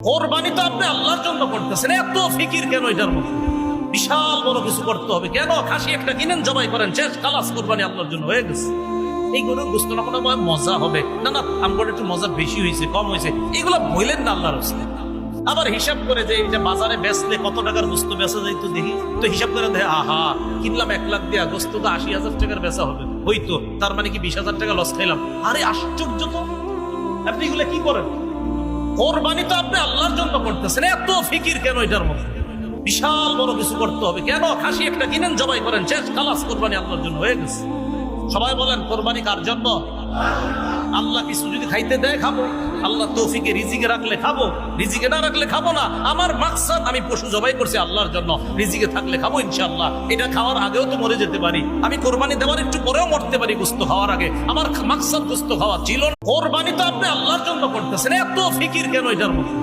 কোরবানি তো আপনি আল্লাহর জন্য করতেছেন, এত ফিকির কেন এটার মধ্যে? বিশাল বড় কিছু করতে হবে কেন? খাসি একটা কিনেন, জবাই করেন, শেষ, খালাস, কোরবানি আল্লাহর জন্য হয়ে গেছে। এই গরুর গোস্ত না কোনো মজা হবে না, না আমার একটু মজা বেশি হয়েছে, কম হয়েছে, এগুলো বললেন না আল্লাহর রাস্তায়। আবার হিসাব করে যে এটা বাজারে বেচলে কত টাকার গোস্ত বেচা যায় তো দেখি, তো হিসাব করে দেখে আহা কিনলাম 1 লাখ দিয়া, গোস্ত তো 80,000 টাকার বেচা হবে, হইতো তার মানে কি 20,000 টাকা লস খাইলাম। আরে আশ্চর্য তো, আপনি এগুলো কি করেন? কোরবানি তো আপনি আল্লাহর জন্য করতেছেন, এত ফিকির কেন এটার মধ্যে? বিশাল বড় কিছু করতে হবে কেন? খাসি একটা কিনেন, জবাই করেন, শেষ, খালাস, কোরবানি আল্লাহর জন্য হয়ে গেছে। সবাই বলেন কোরবানি কার জন্য? আল্লাহ কিছু যদি খাইতে দেয় খাবো, আল্লাহ তৌফিকে রিজিকে রাখলে খাবো, রিজিকে না রাখলে খাবো না। আমার মাকসাদ, আমি পশু জবাই করছি আল্লাহর জন্য, রিজিকে থাকলে খাবো ইনশাআল্লাহ। এটা খাওয়ার আগেও তো মরে যেতে পারি, আমি কোরবানি দেওয়ার একটু পরেও মরতে পারি গোস্ত খাওয়ার আগে। আমার মাকসাদ গোস্ত খাওয়া ছিল না। কোরবানি তো আপনি আল্লাহর জন্য করতেছেন, এত ফিকির কেন এটার মধ্যে?